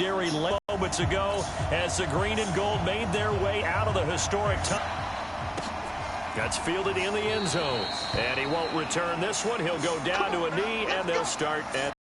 legendary moments ago as the green and gold made their way out of the historic time. Gets fielded in the end zone, and he won't return this one. He'll go down to a knee, and they'll start at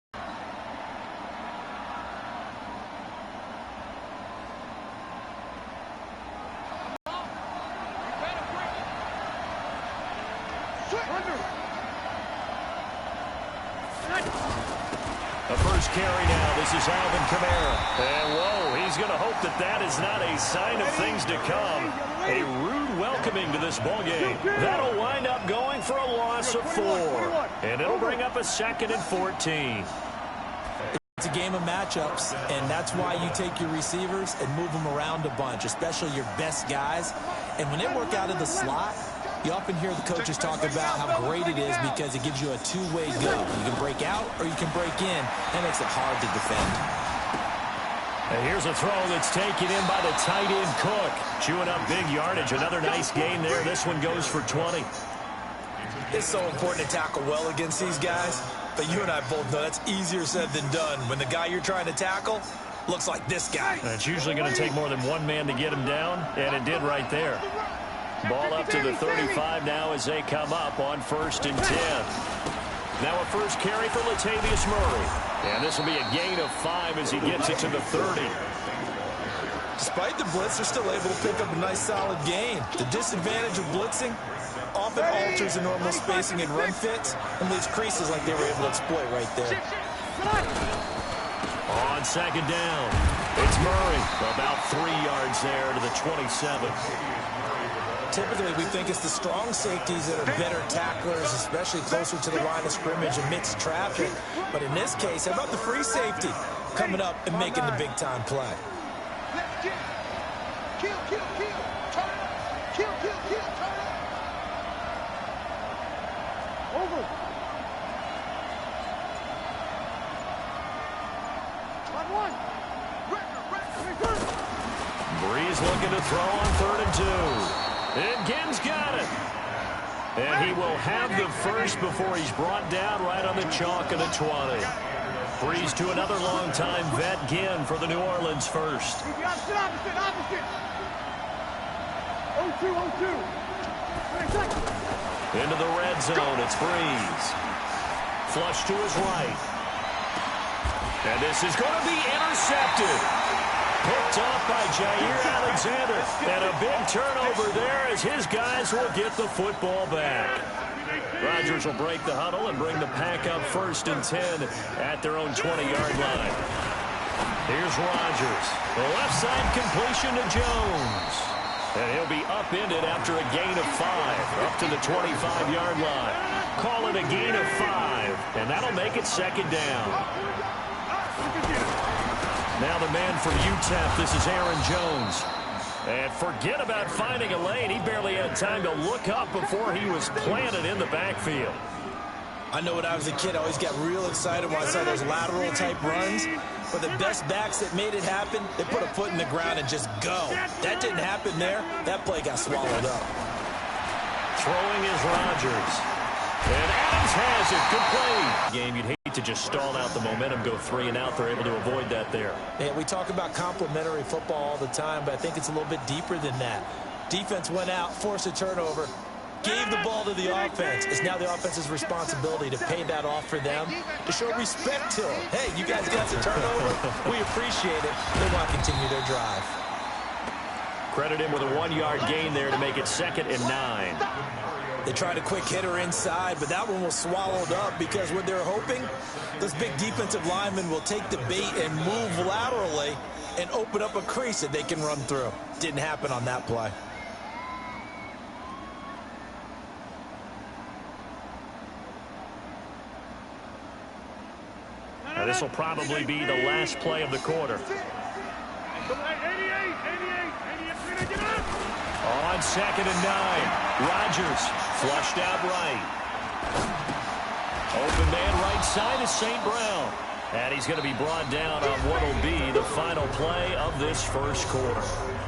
the first carry now. This is Alvin Kamara. And, whoa, he's going to hope that that is not a sign of things to come. A rude welcoming to this ballgame. That'll wind up going for a loss of 4. And it'll bring up a 2nd and 14. It's a game of matchups, and that's why you take your receivers and move them around a bunch, especially your best guys. And when they work out of the slot, you often hear the coaches talk about how great it is because it gives you a two-way go. You can break out or you can break in. That makes it hard to defend. And here's a throw that's taken in by the tight end Cook. Chewing up big yardage. Another nice gain there. This one goes for 20. It's so important to tackle well against these guys. But you and I both know that's easier said than done. When the guy you're trying to tackle looks like this guy. And it's usually going to take more than one man to get him down. And it did right there. Ball up to the 35 now as they come up on 1st and 10. Now a first carry for Latavius Murray. And this will be a gain of 5 as he gets it to the 30. Despite the blitz, they're still able to pick up a nice solid gain. The disadvantage of blitzing often alters the normal spacing and run fits and leaves creases like they were able to exploit right there. On 2nd down, it's Murray. About 3 yards there to the 27. Typically, we think it's the strong safeties that are better tacklers, especially closer to the line of scrimmage amidst traffic. But in this case, how about the free safety coming up and making the big-time play? Kill, kill, kill, turn it up. Kill, kill, kill, turn it up. Over. One. Breeze looking to throw on 3rd and 2. And Ginn's got it. And he will have the first before he's brought down right on the chalk of the 20. Breeze to another long-time vet, Ginn, for the New Orleans first. Opposite. 0-2. Into the red zone, it's Breeze. Flush to his right. And this is going to be intercepted. Picked off by Jair Alexander. And a big turnover there as his guys will get the football back. Rodgers will break the huddle and bring the pack up 1st and 10 at their own 20-yard line. Here's Rodgers. The left side completion to Jones. And he'll be upended after a gain of 5 up to the 25-yard line. Call it a gain of 5, and that'll make it 2nd down. Now the man from UTEP, this is Aaron Jones. And forget about finding a lane. He barely had time to look up before he was planted in the backfield. I know when I was a kid, I always got real excited when I saw those lateral-type runs. But the best backs that made it happen, they put a foot in the ground and just go. That didn't happen there. That play got swallowed up. Throwing is Rodgers. And Adams has it. Good play. Game, you'd hate to just stall out the momentum, go 3 and out. They're able to avoid that there. Yeah, we talk about complementary football all the time, but I think it's a little bit deeper than that. Defense went out, forced a turnover, gave the ball to the offense. It's now the offense's responsibility to pay that off for them, to show respect to them. Hey, you guys got the turnover. We appreciate it. They want to continue their drive. Credit him with a 1-yard gain there to make it 2nd and 9. They tried a quick hitter inside, but that one was swallowed up because what they're hoping, those big defensive linemen will take the bait and move laterally and open up a crease that they can run through. Didn't happen on that play. Now this will probably be the last play of the quarter. On 2nd and 9, Rodgers flushed out right. Open man right side is St. Brown. And he's going to be brought down on what will be the final play of this first quarter.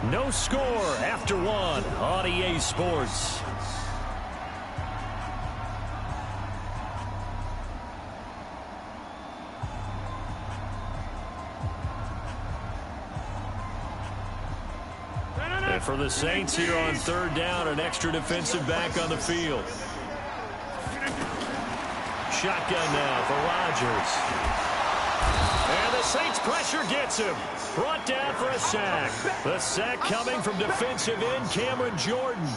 No score after 1 on EA Sports. for the Saints here on third down, an extra defensive back on the field. Shotgun now for Rodgers. And the Saints pressure gets him. Brought down for a sack. The sack coming from defensive end Cameron Jordan.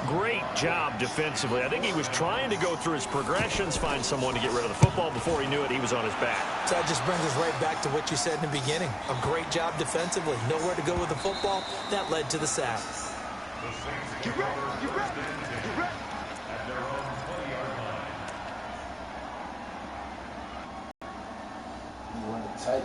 Great job defensively. I think he was trying to go through his progressions, find someone to get rid of the football. Before he knew it, he was on his back. So that just brings us right back to what you said in the beginning. A great job defensively. Nowhere to go with the football. That led to the sack. Get ready, get ready, get ready. You want it tight.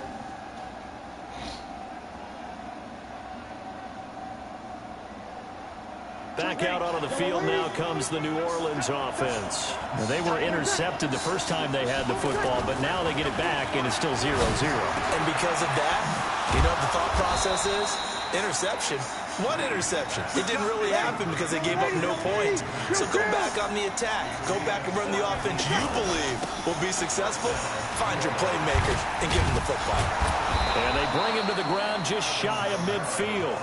Back out onto the field now comes the New Orleans offense. Now, they were intercepted the first time they had the football, but now they get it back, and it's still 0-0. And because of that, you know what the thought process is? Interception. One interception. It didn't really happen because they gave up no points. So go back on the attack. Go back and run the offense you believe will be successful. Find your playmakers and give them the football. And they bring him to the ground just shy of midfield.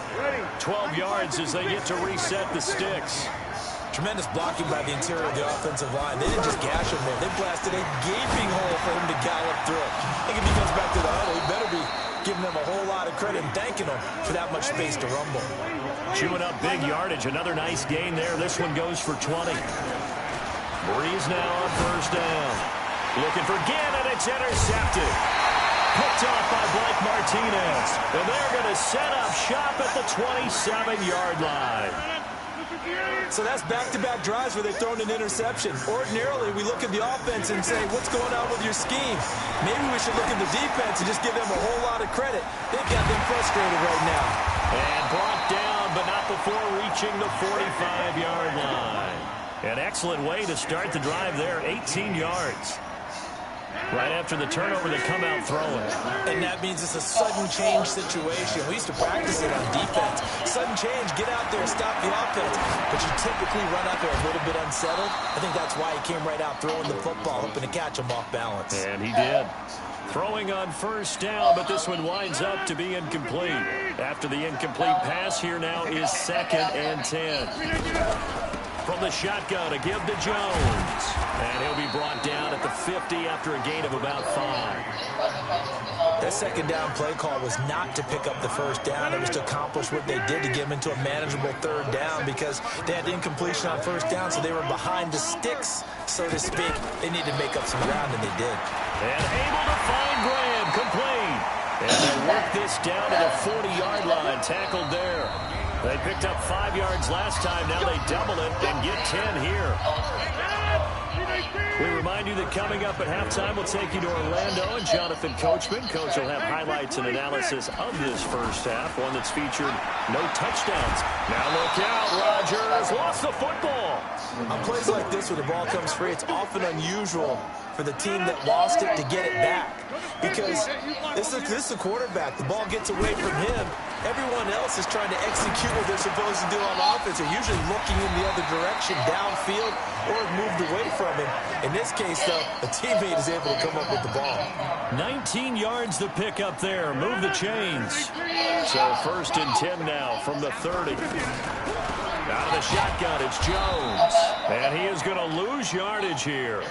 12 yards as they get to reset the sticks. Tremendous blocking by the interior of the offensive line. They didn't just gash him there. They blasted a gaping hole for him to gallop through. I think if he comes back to the huddle, he better be giving them a whole lot of credit and thanking them for that much space to rumble. Chewing up big yardage. Another nice gain there. This one goes for 20. Breeze now on first down. Looking for Gannon. It's intercepted. Picked off by Blake Martinez. And they're going to set up shop at the 27-yard line. So that's back-to-back drives where they've thrown an interception. Ordinarily, we look at the offense and say, what's going on with your scheme? Maybe we should look at the defense and just give them a whole lot of credit. They've got them frustrated right now. And brought down, but not before reaching the 45-yard line. An excellent way to start the drive there, 18 yards. Right after the turnover, they come out throwing. And that means it's a sudden change situation. We used to practice it on defense. Sudden change, get out there, stop the offense. But you typically run out there a little bit unsettled. I think that's why he came right out throwing the football, hoping to catch him off balance. And he did. Throwing on first down, but this one winds up to be incomplete. After the incomplete pass, here now is 2nd and 10. From the shotgun to give to Jones. And he'll be brought down at the 50 after a gain of about 5. That second down play call was not to pick up the first down. It was to accomplish what they did to get them into a manageable third down because they had incompletion on first down, so they were behind the sticks, so to speak. They needed to make up some ground, and they did. And able to find Graham, complete. And they work this down to the 40-yard line, tackled there. They picked up 5 yards last time. Now they double it and get 10 here. We remind you that coming up at halftime, we'll take you to Orlando and Jonathan Coachman. Coach will have highlights and analysis of this first half, one that's featured no touchdowns. Now look out, Rodgers lost the football. On plays like this where the ball comes free, it's often unusual for the team that lost it to get it back. Because this is the quarterback. The ball gets away from him. Everyone else is trying to execute what they're supposed to do on offense. They're usually looking in the other direction, downfield, or moved away from him. In this case, though, a teammate is able to come up with the ball. 19 yards to pick up there. Move the chains. So 1st and 10 now from the 30. Out of the shotgun, it's Jones. And he is going to lose yardage here.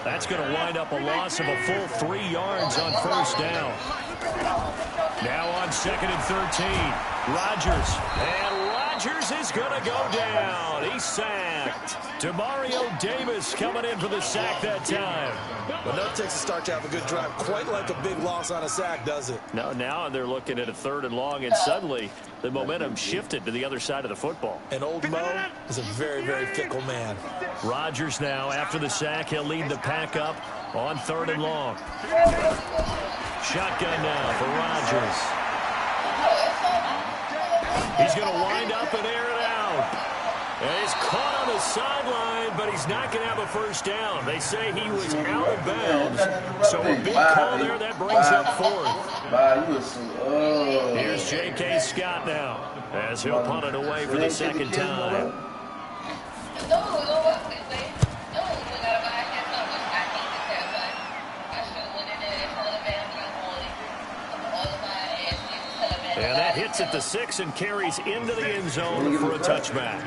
That's going to wind up a loss of a full 3 yards on first down. Now on 2nd and 13, Rodgers. And Rodgers is going to go down. He's sacked. Demario Davis coming in for the sack that time. But no takes a start to have a good drive. Quite like a big loss on a sack, does it? No, now they're looking at a 3rd and long, and suddenly the momentum shifted to the other side of the football. And old Mo is a very, very fickle man. Rodgers now, after the sack, he'll lead the pack up on 3rd and long. Shotgun now for Rodgers. He's going to wind up and air it out. And he's caught on the sideline, but he's not going to have a first down. They say he was out of bounds. So a big call there that brings up 4th. Here's J.K. Scott now as he'll punt it away for the 2nd time. And that hits at the 6 and carries into the end zone for a touchback.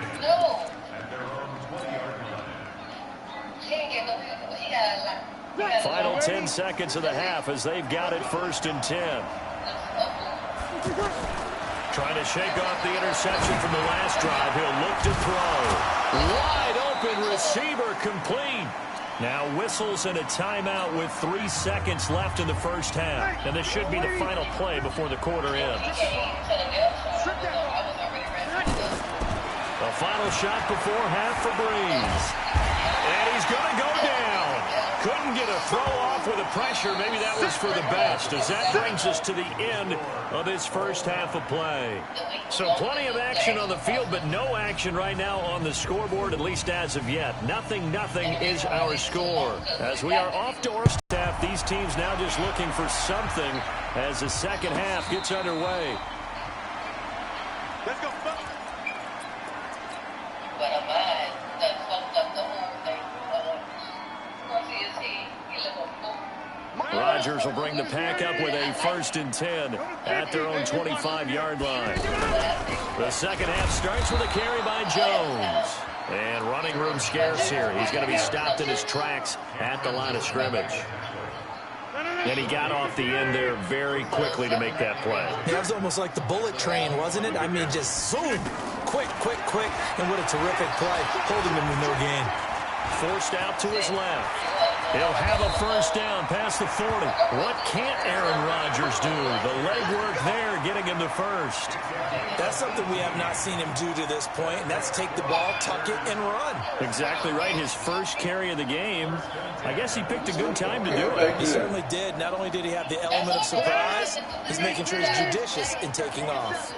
Final 10 seconds of the half as they've got it 1st and 10. Trying to shake off the interception from the last drive. He'll look to throw. Wide open receiver complete. Now whistles and a timeout with 3 seconds left in the first half. And this should be the final play before the quarter ends. The final shot before half for Breeze. And he's going to go down. Couldn't get a throw off with the pressure. Maybe that was for the best, as that brings us to the end of this first half of play. So plenty of action on the field, but no action right now on the scoreboard, at least as of yet. 0-0 is our score. As we are off to our staff, these teams now just looking for something as the second half gets underway. Let's go. Rodgers will bring the pack up with a 1st and 10 at their own 25-yard line. The second half starts with a carry by Jones. And running room scarce here. He's going to be stopped in his tracks at the line of scrimmage. And he got off the end there very quickly to make that play. That was almost like the bullet train, wasn't it? I mean, just zoom. Quick. And what a terrific play, holding him with no gain. Forced out to his left. He'll have a first down past the 40. What can't Aaron Rodgers do? The legwork there getting him to first. That's something we have not seen him do to this point, and that's take the ball, tuck it, and run. Exactly right. His first carry of the game. I guess he picked a good time to do it. He certainly did. Not only did he have the element of surprise, he's making sure he's judicious in taking off.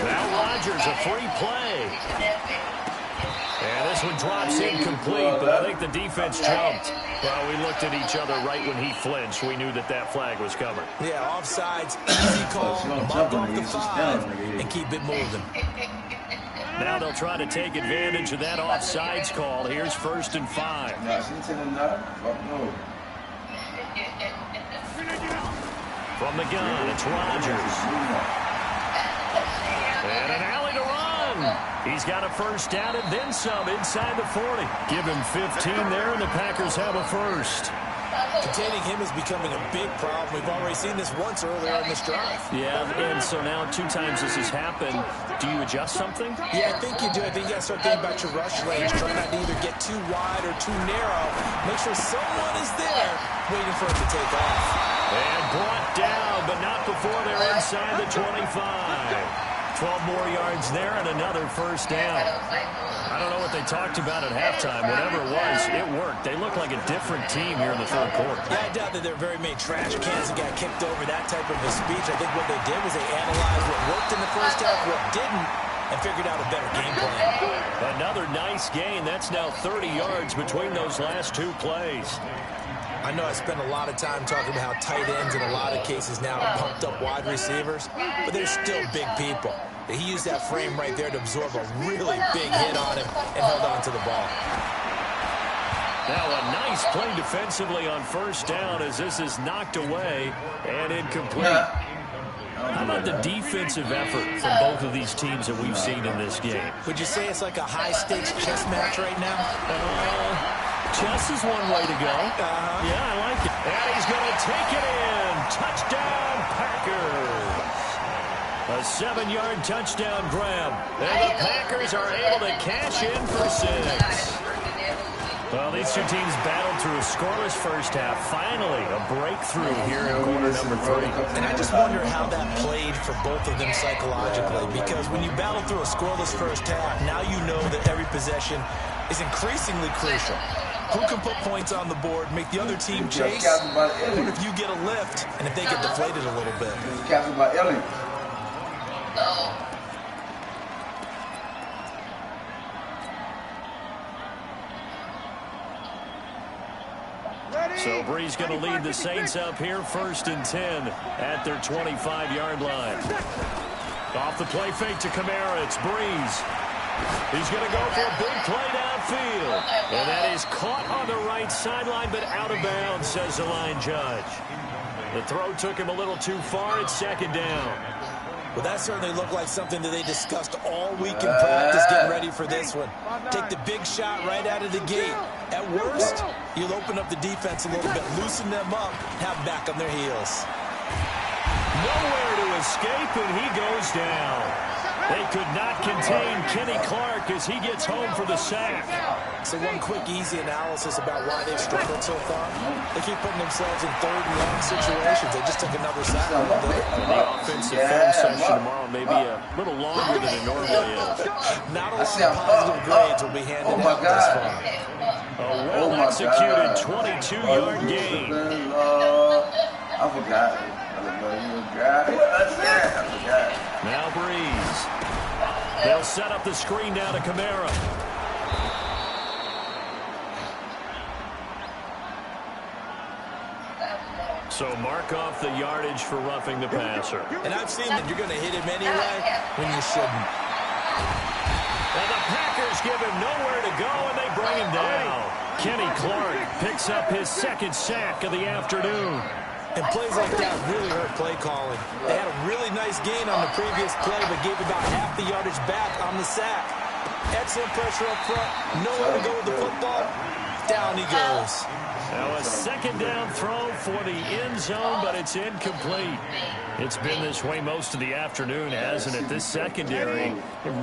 Now Rodgers, a free play. And this one drops incomplete, but I think the defense jumped. Well, we looked at each other right when he flinched. We knew that that flag was coming. Yeah, offsides, easy call, mark off the 5, and keep it moving. Now they'll try to take advantage of that offsides call. Here's 1st and 5. From the gun, it's Rodgers. And an alley to run. He's got a first down and then some inside the 40. Give him 15 there, and the Packers have a first. Containing him is becoming a big problem. We've already seen this once earlier in this drive. Yeah, and so now 2 times this has happened. Do you adjust something? Yeah, I think you do. I think you got to start thinking about your rush lanes. Try not to either get too wide or too narrow. Make sure someone is there waiting for him to take off. And brought down, but not before they're inside the 25. 12 more yards there and another first down. I don't know what they talked about at halftime. Whatever it was, it worked. They look like a different team here in the third quarter. Yeah, I doubt that there are very many trash cans that got kicked over that type of a speech. I think what they did was they analyzed what worked in the first half, what didn't, and figured out a better game plan. Another nice gain. That's now 30 yards between those last 2 plays. I know I spent a lot of time talking about how tight ends in a lot of cases now are pumped up wide receivers, but they're still big people. He used that frame right there to absorb a really big hit on him and held on to the ball. Now a nice play defensively on first down as this is knocked away and incomplete. How about the defensive effort from both of these teams that we've seen in this game? Would you say it's like a high-stakes chess match right now? Chess is one way to go. Yeah, I like it. And he's going to take it in. Touchdown, Packers. A 7-yard touchdown grab. And the Packers are able to cash in for 6. Well, these two teams battled through a scoreless first half. Finally, a breakthrough here in quarter number 3. And I just wonder how that played for both of them psychologically. Because when you battle through a scoreless first half, now you know that every possession is increasingly crucial. Who can put points on the board, make the other team chase, or if you get a lift, and if they get deflated a little bit. So Breeze going to lead the Saints up here, 1st and 10 at their 25-yard line. Off the play fake to Kamara, it's Breeze. He's going to go for a big play downfield. And that is caught on the right sideline, but out of bounds, says the line judge. The throw took him a little too far. It's second down. Well, that certainly looked like something that they discussed all week in practice getting ready for this one. Take the big shot right out of the gate. At worst, you'll open up the defense a little bit, loosen them up, have them back on their heels. Nowhere to escape, and he goes down. They could not contain Kenny Clark as he gets home for the sack. So one quick, easy analysis about why they've struggled so far. They keep putting themselves in third and long situations. They just took another sack. And the offensive film session tomorrow may be a little longer than it normally is. Not a lot of positive grades will be handed out this far. A well-executed 22-yard gain. I forgot. Now Breeze. They'll set up the screen down to Kamara. So mark off the yardage for roughing the passer. And I've seen that you're going to hit him anyway when you shouldn't. And the Packers give him nowhere to go, and they bring him down. Kenny Clark picks up his second sack of the afternoon. And plays like that really hurt play calling. They had a really nice gain on the previous play, but gave about half the yardage back on the sack. Excellent pressure up front. Nowhere to go with the football. Down he goes. Now a second down throw for the end zone, but it's incomplete. It's been this way most of the afternoon, hasn't it? This secondary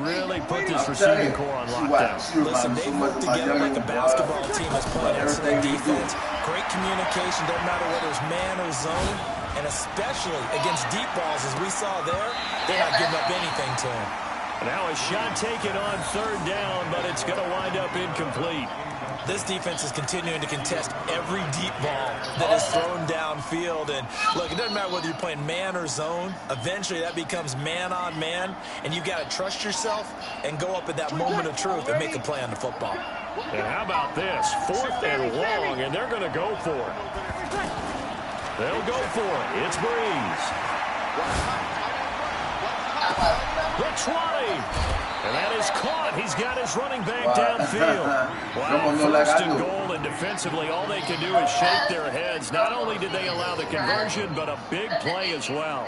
really put this receiving core on lockdown. Listen, they work together like a basketball team that's playing excellent defense. Great communication, doesn't matter whether it's man or zone, and especially against deep balls, as we saw there, they're not giving up anything to him. Now a shot taken on third down, but it's going to wind up incomplete. This defense is continuing to contest every deep ball that is thrown downfield. And look, it doesn't matter whether you're playing man or zone. Eventually, that becomes man on man, and you've got to trust yourself and go up at that moment of truth and make a play on the football. And how about this? 4th and long, and they're going to go for it. They'll go for it. It's Breeze. The 20. And that is caught. He's got his running back downfield. Wow, first and goal, and defensively, all they can do is shake their heads. Not only did they allow the conversion, but a big play as well.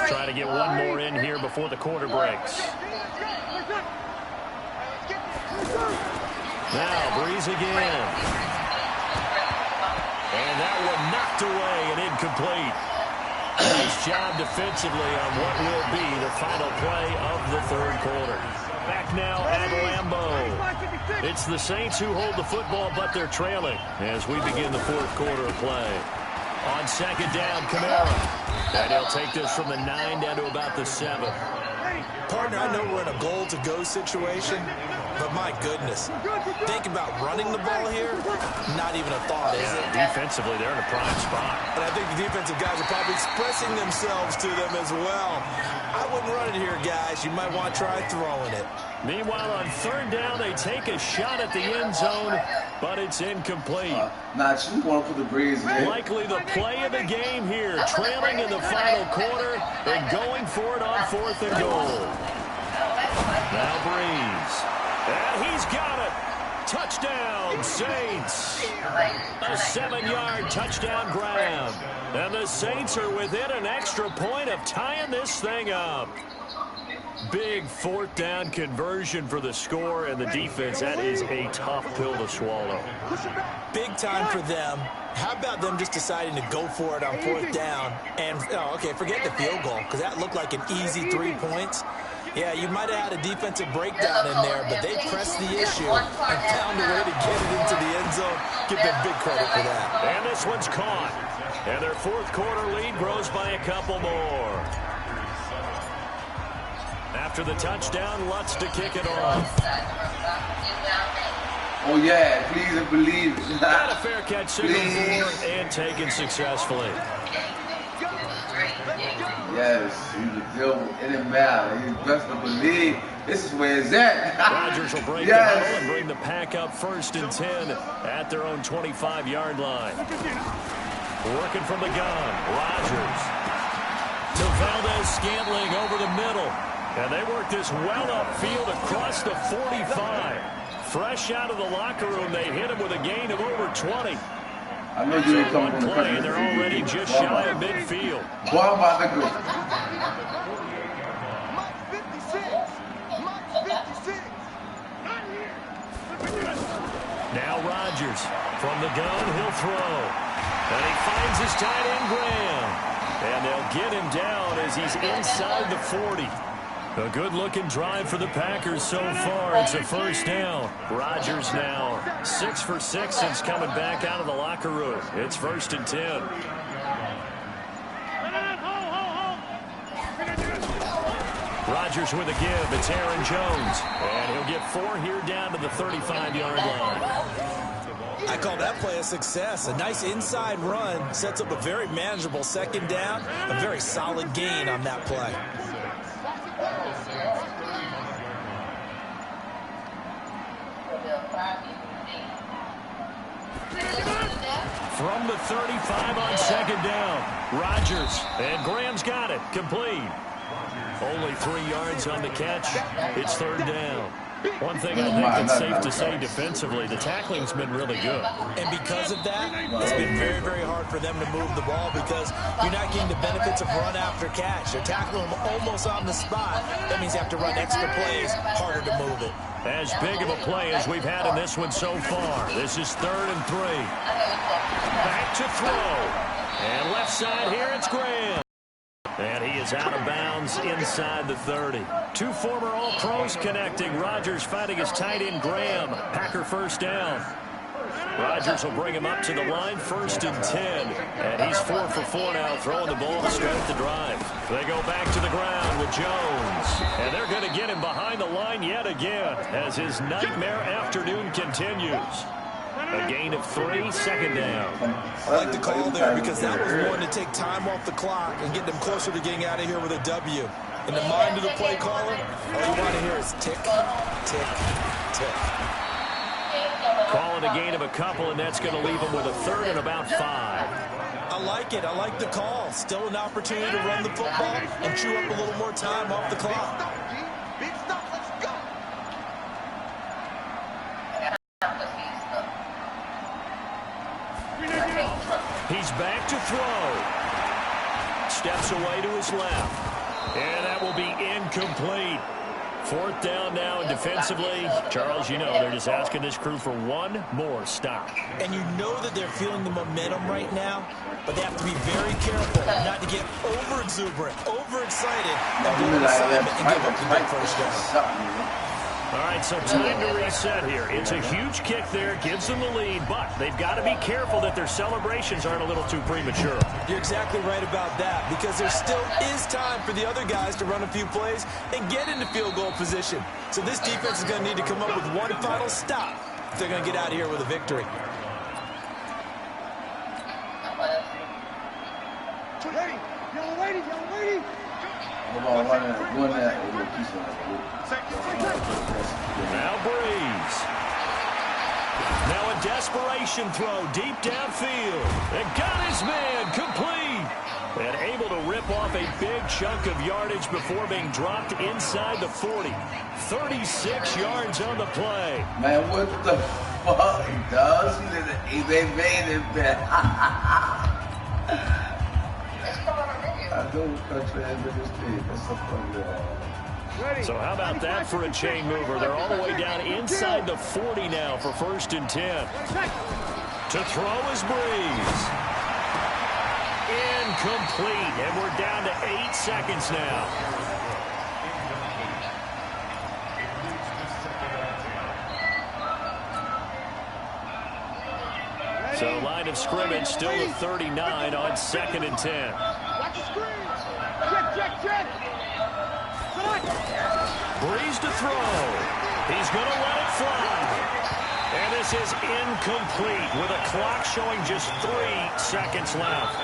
Trying to get one more in here before the quarter breaks. Now, Breeze again. And that one knocked away and incomplete. Nice job defensively on what will be the final play of the third quarter. Back now at Lambeau. It's the Saints who hold the football, but they're trailing as we begin the fourth quarter of play. On second down, Kamara. And he'll take this from the 9 down to about the 7. Partner, I know we're in a goal-to-go situation, but my goodness, think about running the ball here, not even a thought, is it? Defensively, they're in a prime spot. And I think the defensive guys are probably expressing themselves to them as well. I wouldn't run it here, guys. You might want to try throwing it. Meanwhile, on third down, they take a shot at the end zone, but it's incomplete. She's going for the Breeze. Likely the play of the game here, trailing in the final quarter and going for it on 4th and goal. Now Breeze. And he's got it. Touchdown, Saints. A 7-yard touchdown grab. And the Saints are within an extra point of tying this thing up. Big 4th down conversion for the score, and the defense, that is a tough pill to swallow. Big time for them. How about them just deciding to go for it on 4th down? And, forget the field goal, because that looked like an easy 3 points. Yeah, you might have had a defensive breakdown in there, but they pressed the issue and found a way to get it into the end zone. Give them big credit for that. And this one's caught. And their fourth quarter lead grows by a couple more. After the touchdown, Lutz to kick it off. Oh, yeah, please and believe. And a fair catch signal for and taken successfully. Yes, he's a deal with any matter. He's best to believe this is where it's at. Rodgers will break the huddle and bring the pack up 1st and 10 at their own 25-yard line. Working from the gun, Rodgers to Valdez-Scantling over the middle. And they work this well upfield across the 45. Fresh out of the locker room, they hit him with a gain of over 20. I know you ain't coming One from the play, country. and they're already just shy of midfield. Boy, I'm about to go. Mike 56. Mike 56. Now Rodgers from the gun, he'll throw. And he finds his tight end, Graham. And they'll get him down as he's inside the 40. A good-looking drive for the Packers so far. It's a first down. Rodgers now 6 for 6 since coming back out of the locker room. It's 1st and 10. Rodgers with a give. It's Aaron Jones. And he'll get 4 here down to the 35-yard line. I call that play a success. A nice inside run sets up a very manageable second down. A very solid gain on that play. From the 35 on second down, Rodgers, and Graham's got it, complete. Only 3 yards on the catch. It's 3rd down. One thing I think that's safe to say defensively, the tackling's been really good. And because of that, it's been very, very hard for them to move the ball because you're not getting the benefits of run after catch. They're tackling them almost on the spot. That means you have to run extra plays, harder to move it. As big of a play as we've had in this one so far. This is 3rd and 3. Back to throw. And left side here, it's Graham. And he is out of bounds inside the 30. 2 former All-Pros connecting. Rodgers fighting his tight end, Graham. Packer first down. Rodgers will bring him up to the line, 1st and 10. And he's 4 for 4 now, throwing the ball to start the drive. They go back to the ground with Jones. And they're going to get him behind the line yet again as his nightmare afternoon continues. A gain of 3, 2nd down. I like the call there because that was one to take time off the clock and get them closer to getting out of here with a W. In the mind of the play caller, all you want to hear is tick, tick, tick. Calling a gain of a couple, and that's going to leave them with a 3rd and about 5. I like it. I like the call. Still an opportunity to run the football and chew up a little more time off the clock. Big stop. Let's go. He's back to throw. Steps away to his left. And that will be incomplete. 4th down now, and defensively, Charles, you know, they're just asking this crew for one more stop. And you know that they're feeling the momentum right now, but they have to be very careful not to get over-exuberant, over-excited, and blow an assignment and give up the big first down. All right, so time to reset here. It's a huge kick there, gives them the lead, but they've got to be careful that their celebrations aren't a little too premature. You're exactly right about that, because there still is time for the other guys to run a few plays and get into field goal position. So this defense is going to need to come up with one final stop if they're going to get out of here with a victory. Ready. Y'all ready? Y'all ready? Now Breeze. Now a desperation throw deep downfield. And got his man complete. And able to rip off a big chunk of yardage before being dropped inside the 40. 36 yards on the play. Man, what the fuck, dog? They made it bad. So how about that for a chain mover? They're all the way down inside the 40 now for 1st and 10. To throw is Breeze. Incomplete, and we're down to 8 seconds now. So line of scrimmage still at 39 on 2nd and 10. Watch the screen. Check. Breeze to throw. He's going to let it fly. And this is incomplete with a clock showing just 3 seconds left.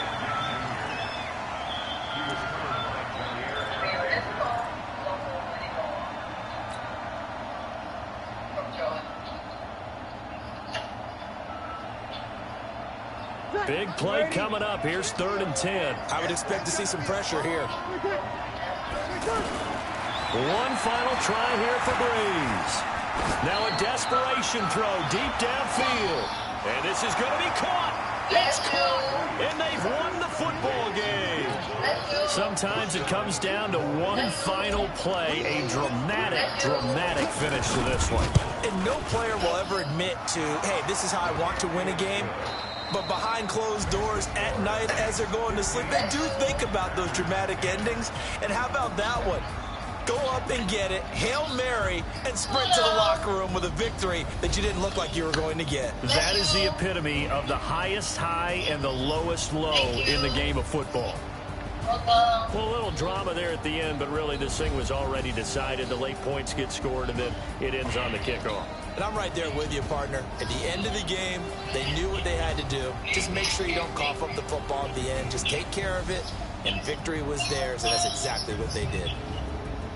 Big play coming up. Here's 3rd and 10. I would expect to see some pressure here. One final try here for Breeze. Now a desperation throw deep downfield. And this is going to be caught. It's caught, and they've won the football game. Sometimes it comes down to one final play, a dramatic finish to this one. And no player will ever admit to, hey, this is how I want to win a game. But behind closed doors at night as they're going to sleep, they do think about those dramatic endings. And how about that one? Go up and get it, Hail Mary, and sprint to the locker room with a victory that you didn't look like you were going to get. That is the epitome of the highest high and the lowest low in the game of football. Well, a little drama there at the end, but really this thing was already decided. The late points get scored, and then it ends on the kickoff. And I'm right there with you, partner. At the end of the game, they knew what they had to do. Just make sure you don't cough up the football at the end. Just take care of it, and victory was theirs, and that's exactly what they did.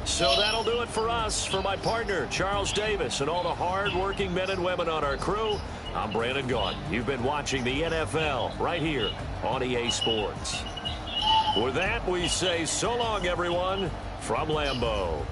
So that'll do it for us. For my partner, Charles Davis, and all the hard-working men and women on our crew, I'm Brandon Gaudin. You've been watching the NFL right here on EA Sports. With that, we say so long, everyone, from Lambeau.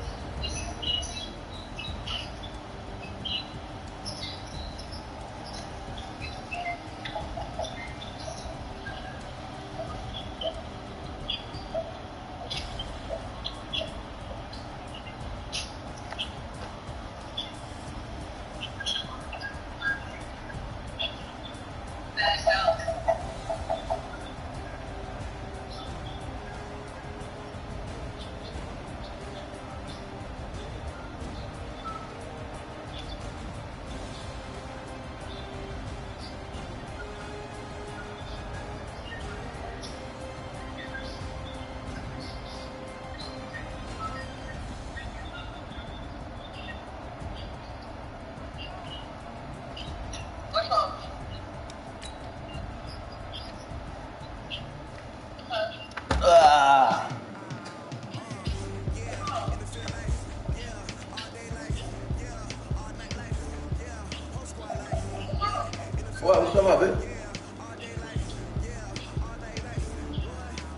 What? What's up, bitch?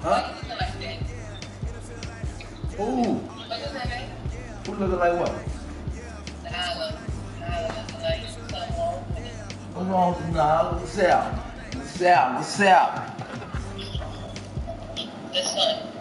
Huh? Who? Who looking like what? What's wrong with Nala? What's up? What's up? What's up? This one.